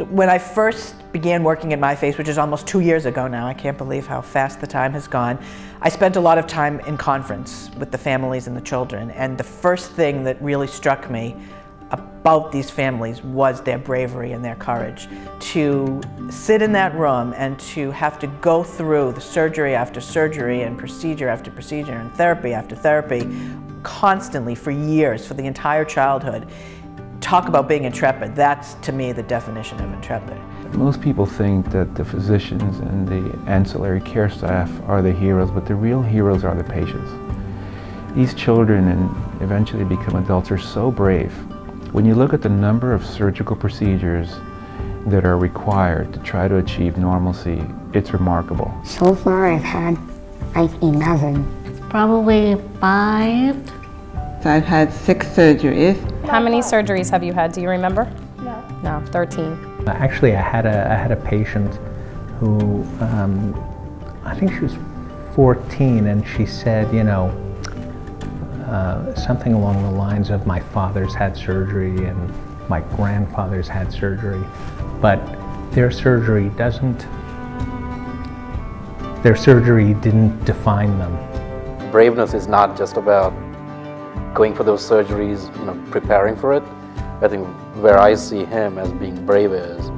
So when I first began working at myFace, which is almost 2 years ago now, I can't believe how fast the time has gone, I spent a lot of time in conference with the families and the children, and the first thing that really struck me about these families was their bravery and their courage. To sit in that room and to have to go through the surgery after surgery and procedure after procedure and therapy after therapy constantly for years, for the entire childhood. Talk about being intrepid. That's, to me, the definition of intrepid. Most people think that the physicians and the ancillary care staff are the heroes, but the real heroes are the patients. These children and eventually become adults are so brave. When you look at the number of surgical procedures that are required to try to achieve normalcy, it's remarkable. So far I've had like 11. Probably 5. So I've had 6 surgeries. How many surgeries have you had? Do you remember? No. No, 13. Actually, I had a patient who, I think she was 14, and she said, you know, something along the lines of my father's had surgery and my grandfather's had surgery, but their surgery didn't define them. Braveness is not just about going for those surgeries, you know, preparing for it. I think where I see him as being brave is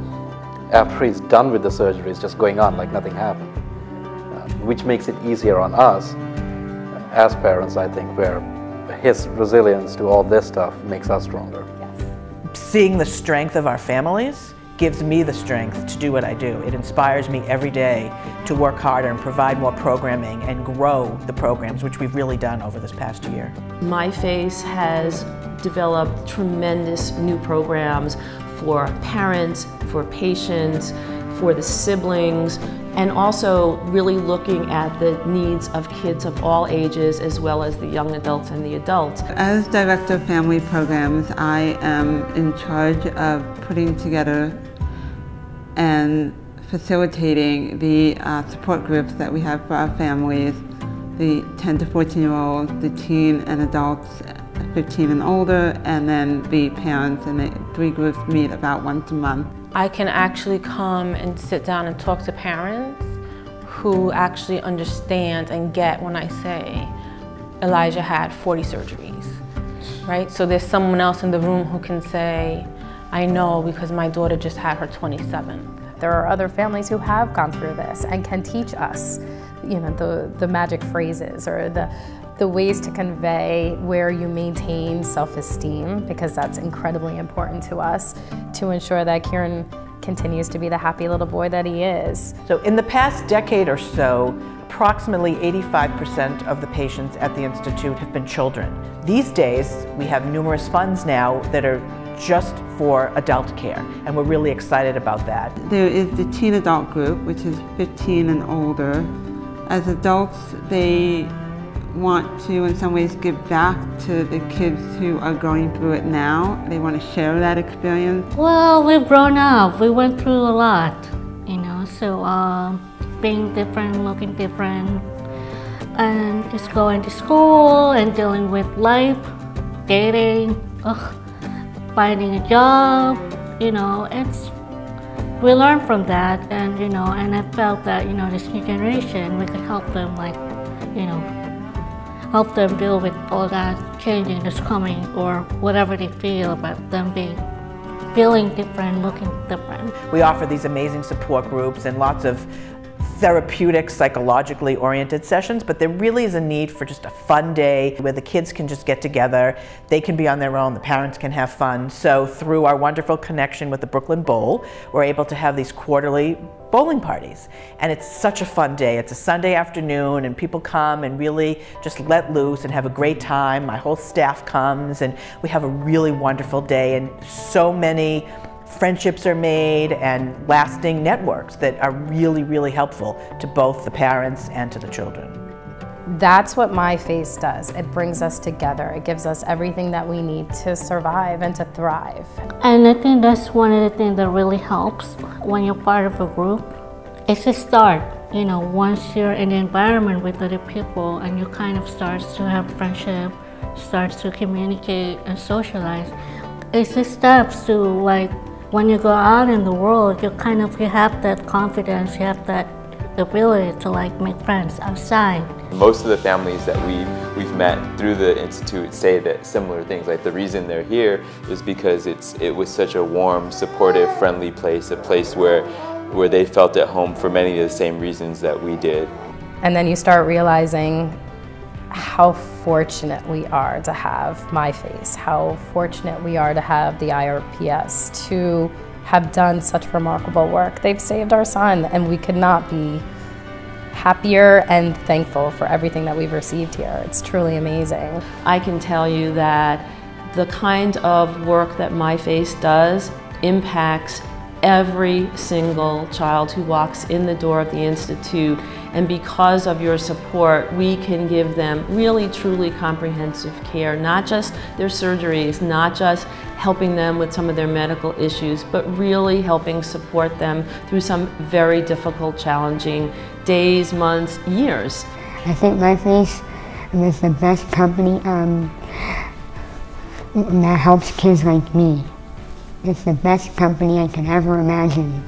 after he's done with the surgery, it's just going on like nothing happened, which makes it easier on us as parents, I think, where his resilience to all this stuff makes us stronger. Seeing the strength of our families gives me the strength to do what I do. It inspires me every day to work harder and provide more programming and grow the programs, which we've really done over this past year. myFace has developed tremendous new programs for parents, for patients, for the siblings, and also really looking at the needs of kids of all ages as well as the young adults and the adults. As Director of Family Programs, I am in charge of putting together and facilitating the support groups that we have for our families, the 10 to 14-year-olds, the teen and adults, 15 and older, and then the parents, and the 3 groups meet about once a month. I can actually come and sit down and talk to parents who actually understand and get when I say Elijah had 40 surgeries, right? So there's someone else in the room who can say, I know because my daughter just had her 27th. There are other families who have gone through this and can teach us, you know, the magic phrases or the ways to convey where you maintain self-esteem, because that's incredibly important to us to ensure that Kieran continues to be the happy little boy that he is. So in the past decade or so, approximately 85% of the patients at the Institute have been children. These days, we have numerous funds now that are just for adult care, and we're really excited about that. There is the teen adult group, which is 15 and older. As adults, they want to, in some ways, give back to the kids who are going through it now. They want to share that experience. Well, we've grown up. We went through a lot, you know, so being different, looking different, and just going to school and dealing with life, dating, finding a job, you know, we learn from that, and, you know, and I felt that, you know, this new generation, we could help them, like, you know, help them deal with all that changing that's coming, or whatever they feel about them feeling different, looking different. We offer these amazing support groups and lots of therapeutic, psychologically oriented sessions, but there really is a need for just a fun day where the kids can just get together, they can be on their own, the parents can have fun. So through our wonderful connection with the Brooklyn Bowl, we're able to have these quarterly bowling parties. And it's such a fun day. It's a Sunday afternoon and people come and really just let loose and have a great time. My whole staff comes and we have a really wonderful day, and so many friendships are made and lasting networks that are really, really helpful to both the parents and to the children. That's what myFace does. It brings us together. It gives us everything that we need to survive and to thrive. And I think that's one of the things that really helps when you're part of a group. It's a start, you know, once you're in the environment with other people and you kind of start to have friendship, start to communicate and socialize. It's the steps to, like, when you go out in the world, you have that confidence, you have that ability to like make friends outside. Most of the families that we've met through the Institute say that similar things. Like the reason they're here is because it was such a warm, supportive, friendly place, a place where they felt at home for many of the same reasons that we did. And then you start realizing how fortunate we are to have myFace, how fortunate we are to have the IRPS, to have done such remarkable work. They've saved our son, and we could not be happier and thankful for everything that we've received here. It's truly amazing. I can tell you that the kind of work that myFace does impacts every single child who walks in the door of the Institute, and because of your support, we can give them really truly comprehensive care, not just their surgeries, not just helping them with some of their medical issues, but really helping support them through some very difficult, challenging days, months, years. I think myFace is the best company that helps kids like me. It's the best company I could ever imagine.